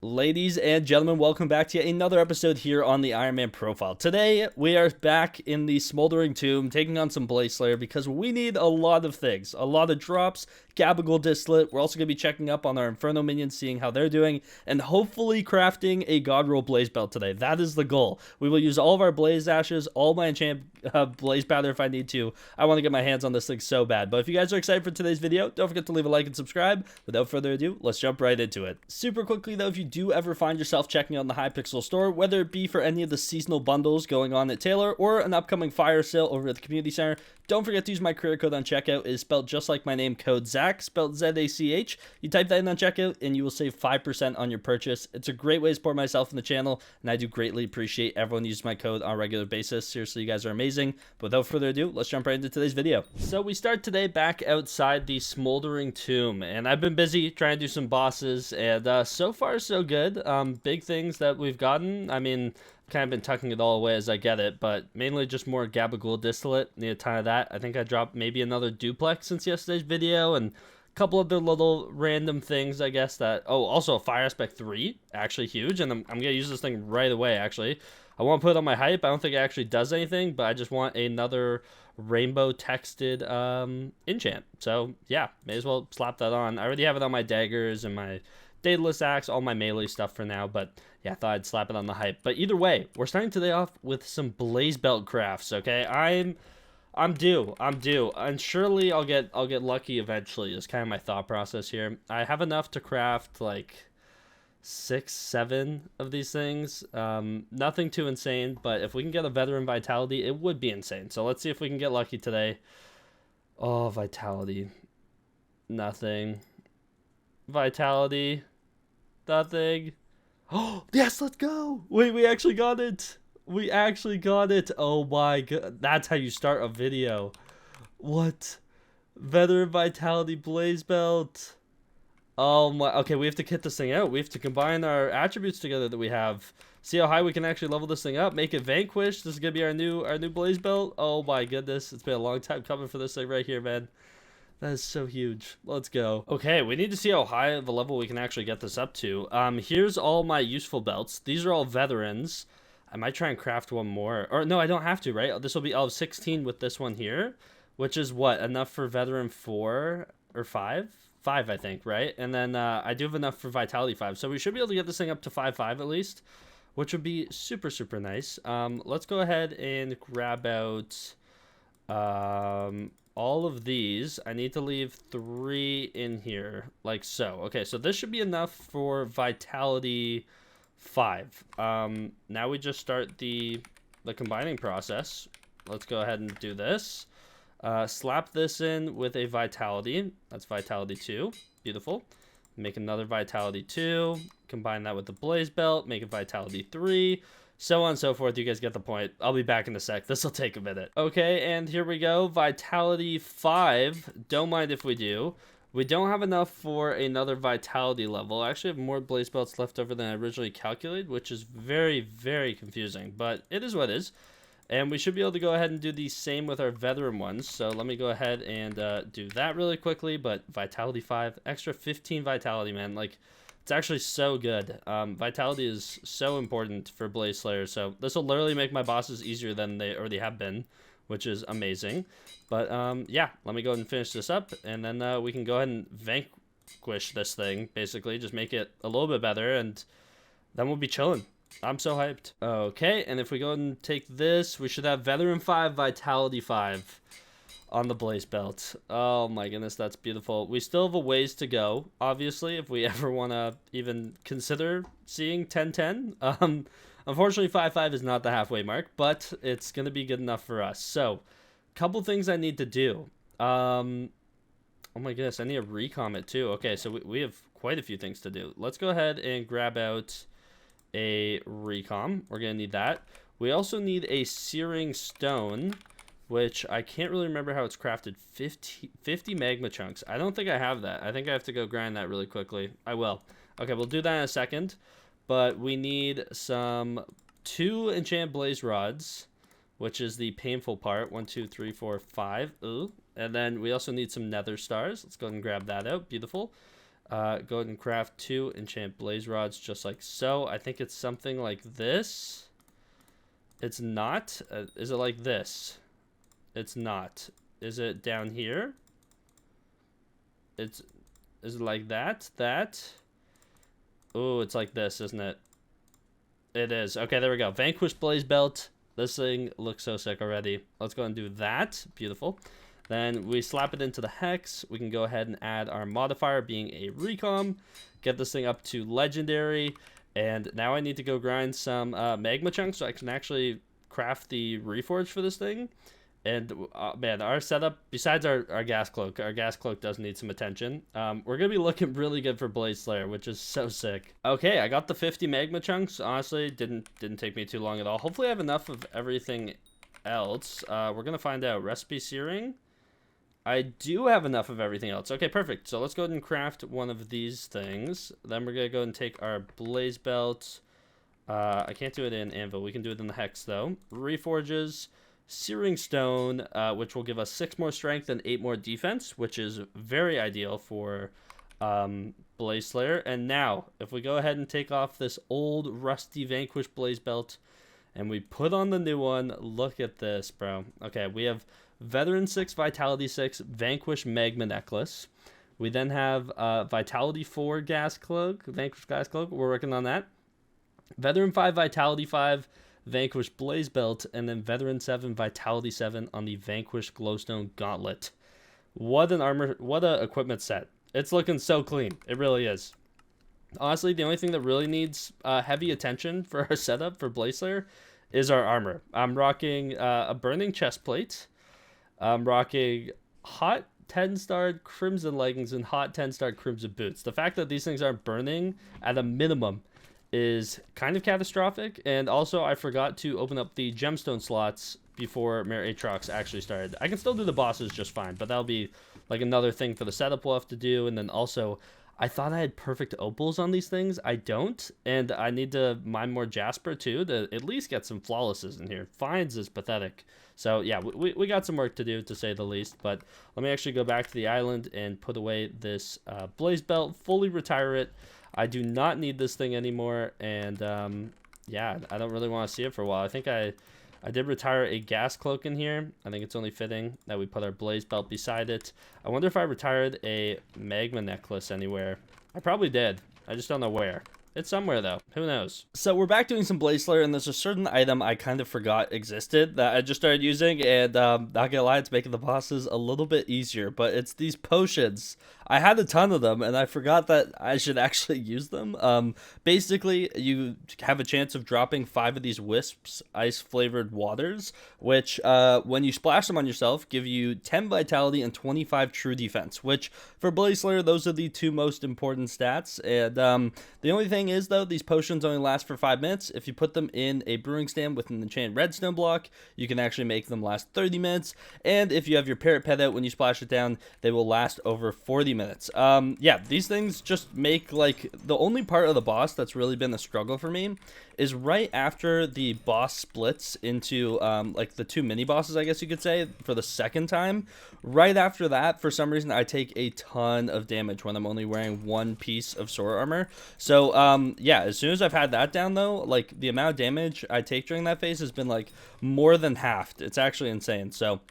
Ladies and gentlemen, welcome back to another episode here on the Ironman Profile. Today, we are back in the Smoldering Tomb, taking on some Blaze Slayer because we need a lot of things. A lot of drops, Gabagool Distillate. We're also going to be checking up on our Inferno minions, seeing how they're doing, and hopefully crafting a God Roll Blaze Belt today. That is the goal. We will use all of our Blaze Ashes, all my enchant Blaze Powder if I need to. I want to get my hands on this thing so bad. But if you guys are excited for today's video, don't forget to leave a like and subscribe. Without further ado, let's jump right into it. Super quickly though, if you do ever find yourself checking out the Hypixel store, whether it be for any of the seasonal bundles going on at Taylor or an upcoming fire sale over at the community center, don't forget to use my career code on checkout. It is spelled just like my name, code Zach, spelled Z-A-C-H. You type that in on checkout and you will save 5% on your purchase. It's a great way to support myself and the channel, and I do greatly appreciate everyone using my code on a regular basis. Seriously, you guys are amazing. But without further ado, let's jump right into today's video. So we start today back outside the Smoldering Tomb, and I've been busy trying to do some bosses, and so far so good. Big things that we've gotten, I mean, kind of been tucking it all away as I get it, but mainly just more Gabagool Distillate. Need a ton of that. I think I dropped maybe another duplex since yesterday's video, and a couple other little random things, I guess, that... Oh, also a Fire Aspect 3, actually huge, and I'm going to use this thing right away, actually. I want to put it on my hype. I don't think it actually does anything, but I just want another rainbow texted enchant. So, yeah, may as well slap that on. I already have it on my daggers and my Daedalus Axe, all my melee stuff for now, but yeah, I thought I'd slap it on the hype. But either way, we're starting today off with some Blaze Belt crafts, okay? I'm due, and surely I'll get lucky eventually. Is kind of my thought process here. I have enough to craft like 6, 7 of these things. Nothing too insane, but if we can get a Veteran Vitality, it would be insane. So let's see if we can get lucky today. Oh, Vitality. Nothing. Vitality. Nothing. Oh, yes, let's go. Wait, we actually got it. We actually got it. Oh my god. That's how you start a video. What? Veteran Vitality Blaze Belt. Oh my. Okay, we have to kit this thing out. We have to combine our attributes together that we have. See how high we can actually level this thing up. Make it Vanquish. This is going to be our new Blaze Belt. Oh my goodness. It's been a long time coming for this thing right here, man. That is so huge. Let's go. Okay, we need to see how high of a level we can actually get this up to. Here's all my useful belts. These are all veterans. I might try and craft one more. Or no, I don't have to, right? This will be, I'll have 16 with this one here, which is what? Enough for veteran 4 or 5? 5, I think, right? And then I do have enough for Vitality 5. So we should be able to get this thing up to 5/5 at least, which would be super, super nice. Let's go ahead and grab out... all of these. I need to leave 3 in here, like so. Okay, so this should be enough for Vitality 5. Now we just start the combining process. Let's go ahead and do this. Slap this in with a Vitality. That's Vitality 2. Beautiful. Make another Vitality 2. Combine that with the Blaze Belt. Make it Vitality 3. So on and so forth. You guys get the point. I'll be back in a sec. This will take a minute. Okay, and here we go. Vitality 5. Don't mind if we do. We don't have enough for another Vitality level. I actually have more Blaze Belts left over than I originally calculated, which is very, very confusing. But it is what it is. And we should be able to go ahead and do the same with our Veteran ones. So let me go ahead and do that really quickly. But Vitality 5. Extra 15 Vitality, man. Like... It's actually so good. Vitality is so important for Blaze Slayer, so this will literally make my bosses easier than they already have been, which is amazing. But yeah, let me go ahead and finish this up, and then we can go ahead and vanquish this thing, basically. Just make it a little bit better, and then we'll be chilling. I'm so hyped. Okay, and if we go ahead and take this, we should have Veteran 5, Vitality 5. On the Blaze Belt. Oh my goodness, that's beautiful. We still have a ways to go, obviously, if we ever want to even consider seeing 10-10. Unfortunately, 5/5 is not the halfway mark, but it's going to be good enough for us. So, couple things I need to do. Oh my goodness, I need a recom it too. Okay, so we have quite a few things to do. Let's go ahead and grab out a recom. We're going to need that. We also need a Searing Stone, which I can't really remember how it's crafted. 50 magma chunks. I don't think I have that. I think I have to go grind that really quickly. I will. Okay, we'll do that in a second. But we need some 2 enchant blaze rods, which is the painful part. 1, 2, 3, 4, 5. Ooh. And then we also need some nether stars. Let's go ahead and grab that out. Beautiful. Go ahead and craft 2 enchant blaze rods just like so. I think it's something like this. It's not. Is it like this? It's not. Is it down here? Is it like that? Oh, it's like this, isn't it? It is. Okay, there we go. Vanquish blaze belt. This thing looks so sick already. Let's go and do that. Beautiful. Then we slap it into the hex. We can go ahead and add our modifier being a recom. Get this thing up to legendary. And now I need to go grind some magma chunks so I can actually craft the reforge for this thing. And man, our setup, besides our gas cloak does need some attention. We're gonna be looking really good for Blaze Slayer, which is so sick. Okay, I got the 50 magma chunks. Honestly, didn't take me too long at all. Hopefully I have enough of everything else. We're gonna find out. Recipe searing. I do have enough of everything else. Okay, perfect. So let's go ahead and craft one of these things. Then we're gonna go and take our blaze belt. I can't do it in anvil. We can do it in the hex though. Reforges. Searing Stone, which will give us 6 more strength and 8 more defense, which is very ideal for Blaze Slayer. And now, if we go ahead and take off this old rusty Vanquish Blaze Belt, and we put on the new one, look at this, bro. Okay, we have Veteran 6, Vitality 6, Vanquish Magma Necklace. We then have Vitality 4 Gas Cloak, Vanquish Gas Cloak. We're working on that. Veteran 5, Vitality 5, Vanquish Blaze Belt, and then Veteran 7, Vitality 7 on the Vanquish Glowstone Gauntlet. What an armor, what a equipment set. It's looking so clean. It really is. Honestly, the only thing that really needs heavy attention for our setup for Blaze Slayer is our armor. I'm rocking a burning chest plate. I'm rocking hot 10-star crimson leggings and hot 10-star crimson boots. The fact that these things aren't burning at a minimum is kind of catastrophic. And also I forgot to open up the gemstone slots before Mare Aatrox actually started. I can still do the bosses just fine, but that'll be like another thing for the setup we'll have to do. And then also I thought I had perfect opals on these things. I don't, and I need to mine more Jasper too to at least get some flawlesses in here. Fines is pathetic. So yeah, we got some work to do, to say the least. But let me actually go back to the island and put away this blaze belt, fully retire it. I do not need this thing anymore, and yeah, I don't really want to see it for a while. I think I did retire a gas cloak in here. I think it's only fitting that we put our blaze belt beside it. I wonder if I retired a magma necklace anywhere. I probably did. I just don't know where. It's somewhere though. Who knows? So we're back doing some Blaze Slayer, and there's a certain item I kind of forgot existed that I just started using, and not gonna lie, it's making the bosses a little bit easier. But it's these potions. I had a ton of them, and I forgot that I should actually use them. Basically, you have a chance of dropping 5 of these Wisps ice-flavored waters, which, when you splash them on yourself, give you 10 vitality and 25 true defense, which, for Blaze Slayer, those are the 2 most important stats. And the only thing is, though, these potions only last for 5 minutes. If you put them in a brewing stand with an enchanted redstone block, you can actually make them last 30 minutes. And if you have your parrot pet out when you splash it down, they will last over 40 minutes. Yeah, these things just make, like, the only part of the boss that's really been a struggle for me is right after the boss splits into, like, the 2 mini bosses, I guess you could say, for the second time. Right after that, for some reason, I take a ton of damage when I'm only wearing 1 piece of sword armor. So, yeah, as soon as I've had that down, though, like, the amount of damage I take during that phase has been, like, more than halved. It's actually insane. So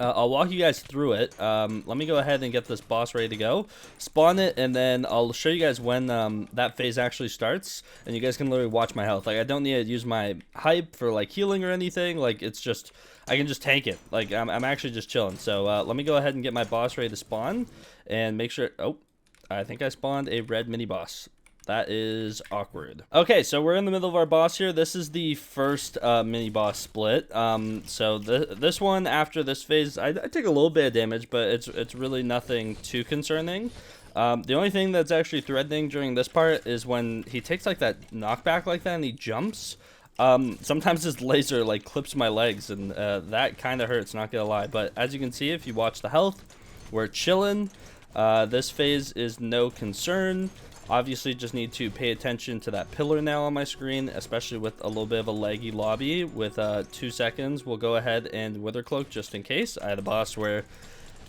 I'll walk you guys through it. Let me go ahead and get this boss ready to go, spawn it, and then I'll show you guys when that phase actually starts, and you guys can literally watch my health. Like, I don't need to use my hype for, like, healing or anything. Like, it's just, I can just tank it. Like, I'm actually just chilling. So let me go ahead and get my boss ready to spawn and make sure. Oh, I think I spawned a red mini boss. That is awkward. Okay, so we're in the middle of our boss here. This is the first mini boss split. So this one, after this phase, I take a little bit of damage, but it's really nothing too concerning. The only thing that's actually threatening during this part is when he takes like that knockback like that and he jumps. Sometimes his laser like clips my legs, and that kind of hurts, not gonna lie. But as you can see, if you watch the health, we're chilling. This phase is no concern. Obviously, just need to pay attention to that pillar now on my screen, especially with a little bit of a laggy lobby. With 2 seconds, we'll go ahead and Wither Cloak just in case. I had a boss where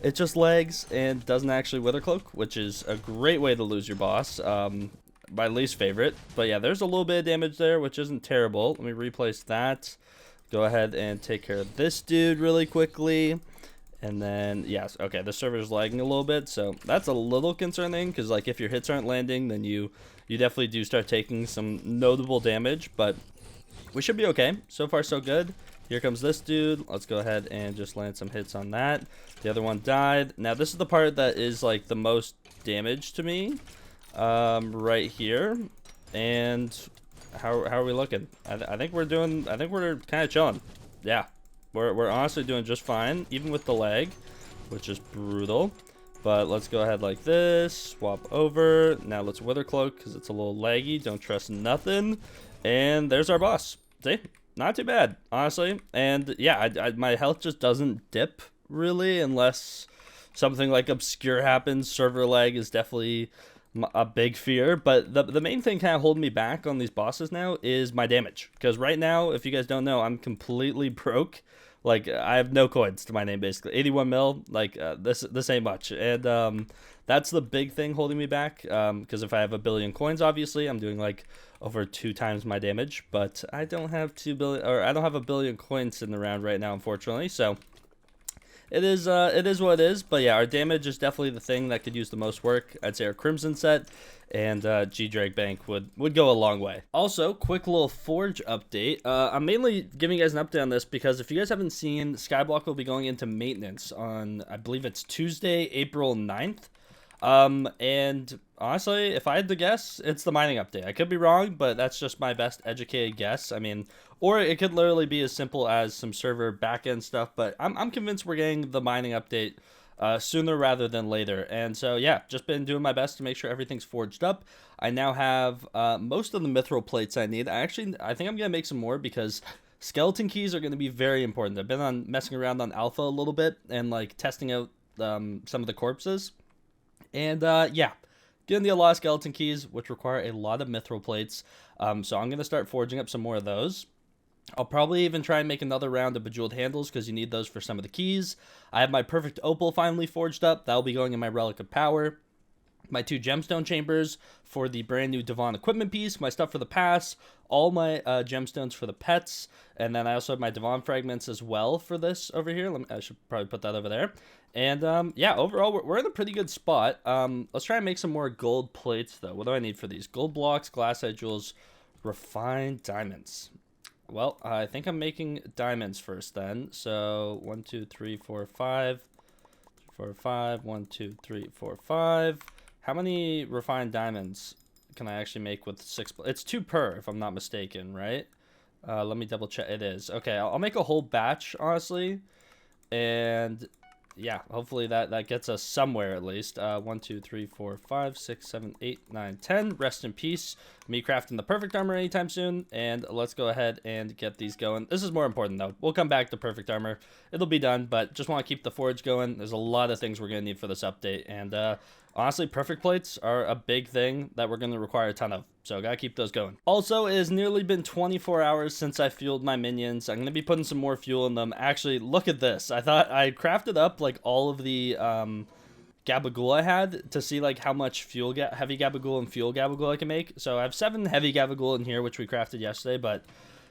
it just lags and doesn't actually Wither Cloak, which is a great way to lose your boss. My least favorite. But yeah, there's a little bit of damage there, which isn't terrible. Let me replace that. Go ahead and take care of this dude really quickly. And then, yes, okay, the server's lagging a little bit, so that's a little concerning, because, like, if your hits aren't landing, then you definitely do start taking some notable damage, but we should be okay. So far, so good. Here comes this dude. Let's go ahead and just land some hits on that. The other one died. Now, this is the part that is, like, the most damage to me, right here. And how are we looking? I think we're kind of chilling. Yeah. We're honestly doing just fine, even with the lag, which is brutal. But let's go ahead like this, swap over. Now let's Wither Cloak, because it's a little laggy. Don't trust nothing. And there's our boss. See? Not too bad, honestly. And yeah, my health just doesn't dip, really, unless something like obscure happens. Server lag is definitely a big fear, but the main thing kind of holding me back on these bosses now is my damage, because right now, if you guys don't know, I'm completely broke. Like, I have no coins to my name, basically. 81 mil, like, this ain't much. And that's the big thing holding me back, because if I have a billion coins, obviously, I'm doing, like, over 2 times my damage. But I don't have 2 billion, or I don't have a billion coins sitting around right now, unfortunately. So it is what it is. But yeah, our damage is definitely the thing that could use the most work. I'd say our Crimson set and G-Drag Bank would go a long way. Also, quick little Forge update. I'm mainly giving you guys an update on this because if you guys haven't seen, Skyblock will be going into maintenance on, I believe it's Tuesday, April 9th. And honestly, if I had to guess, it's the mining update. I could be wrong, but that's just my best educated guess. I mean, or it could literally be as simple as some server backend stuff, but I'm convinced we're getting the mining update sooner rather than later. And so yeah, just been doing my best to make sure everything's forged up. I now have most of the mithril plates I need. I think I'm gonna make some more because skeleton keys are going to be very important. I've been messing around on alpha a little bit and like testing out some of the corpses. And yeah, gonna need a lot of skeleton keys, which require a lot of mithril plates. So I'm gonna start forging up some more of those. I'll probably even try and make another round of bejeweled handles because you need those for some of the keys. I have my perfect opal finally forged up. That'll be going in my relic of power. My 2 gemstone chambers for the brand new Devon equipment piece, my stuff for the pass, all my gemstones for the pets, and then I also have my Devon fragments as well for this over here. I should probably put that over there. And yeah, overall, we're in a pretty good spot. Let's try and make some more gold plates, though. What do I need for these? Gold blocks, glassite jewels, refined diamonds. Well, I think I'm making diamonds first then. So 1, 2, 3, 4, 5. 4, 5. 1, 2, 3, 4, 5. How many refined diamonds can I actually make with 6? It's 2 per, if I'm not mistaken, right? Let me double check. It is. Okay, I'll make a whole batch, honestly. And yeah, hopefully that gets us somewhere at least. 1, 2, 3, 4, 5, 6, 7, 8, 9, 10. Rest in peace. Me crafting the perfect armor anytime soon. And let's go ahead and get these going. This is more important though. We'll come back to perfect armor. It'll be done, but just want to keep the forge going. There's a lot of things we're going to need for this update. And honestly, perfect plates are a big thing that we're going to require a ton of. So gotta keep those going. Also, it has nearly been 24 hours since I fueled my minions. I'm going to be putting some more fuel in them. Actually, look at this. I thought I crafted up like all of the gabagool I had to see like how much heavy gabagool and fuel gabagool I can make. So I have 7 heavy gabagool in here, which we crafted yesterday, but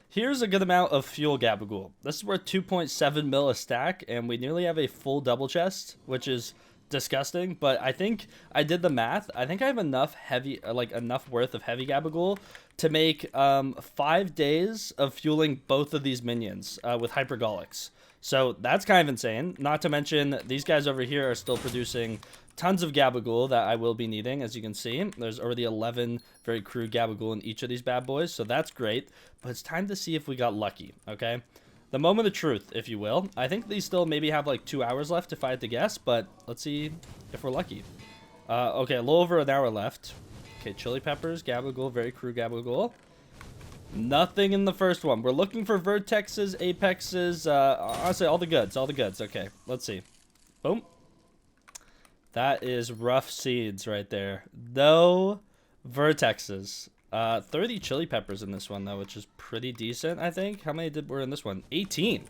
here's a good amount of fuel gabagool. This is worth 2.7 mil a stack, and we nearly have a full double chest, which is disgusting, but I think I did the math. I think I have enough worth of heavy gabagool to make 5 days of fueling both of these minions with hypergolics. So that's kind of insane. Not to mention these guys over here are still producing tons of gabagool that I will be needing. As you can see, there's already 11 very crude gabagool in each of these bad boys, so that's great. But it's time to see if we got lucky. Okay, the moment of truth, if you will. I think these still maybe have like 2 hours left if I had to guess, but let's see if we're lucky. Okay, a little over an hour left. Okay, chili peppers, gabagool, very crude gabagool. Nothing in the first one. We're looking for vertexes, apexes, honestly, all the goods, Okay, let's see. Boom. That is rough seeds right there. No vertexes. 30 chili peppers in this one, though, which is pretty decent, I think. How many were in this one? 18.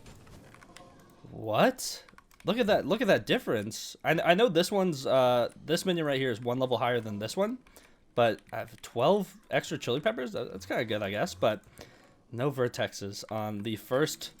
What? Look at that. Look at that difference. I know this one's this minion right here is 1 level higher than this one, but I have 12 extra chili peppers. That's kind of good, I guess. But no vertexes on the first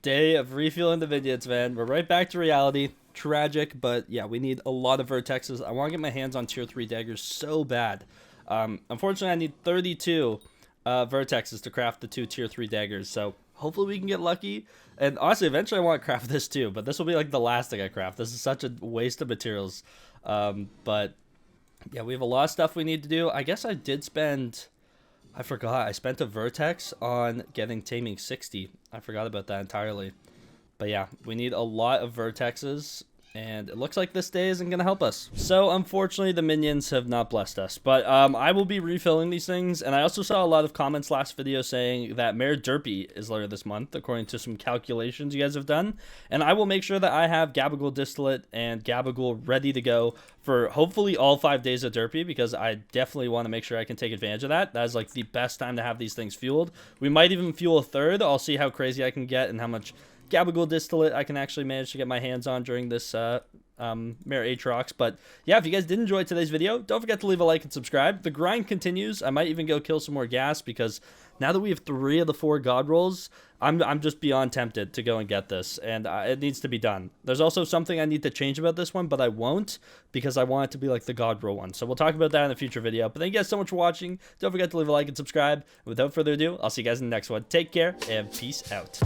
day of refueling the minions, man. We're right back to reality. Tragic, but yeah, we need a lot of vertexes. I want to get my hands on tier 3 daggers so bad. Unfortunately, I need 32 vertexes to craft the 2 tier 3 daggers. So hopefully we can get lucky. And honestly, eventually I want to craft this too, but this will be like the last thing I craft. This is such a waste of materials. But yeah, we have a lot of stuff we need to do. I guess I did spend, I forgot, I spent a vertex on getting taming 60. I forgot about that entirely. But yeah, we need a lot of vertexes, and it looks like this day isn't going to help us. So unfortunately, the minions have not blessed us. But I will be refilling these things, and I also saw a lot of comments last video saying that Mayor Derpy is later this month, according to some calculations you guys have done. And I will make sure that I have Gabagool Distillate and Gabagool ready to go for hopefully all 5 days of Derpy, because I definitely want to make sure I can take advantage of that. That is like the best time to have these things fueled. We might even fuel a third. I'll see how crazy I can get and how much Gabagool Distillate I can actually manage to get my hands on during this Mayor Aatrox. But yeah, if you guys did enjoy today's video, don't forget to leave a like and subscribe. The grind continues. I might even go kill some more gas, because now that we have 3 of the 4 god rolls, I'm just beyond tempted to go and get this, and it needs to be done. There's also something I need to change about this one, but I won't, because I want it to be like the god roll one. So we'll talk about that in a future video. But thank you guys so much for watching. Don't forget to leave a like and subscribe. Without further ado, I'll see you guys in the next one. Take care and peace out.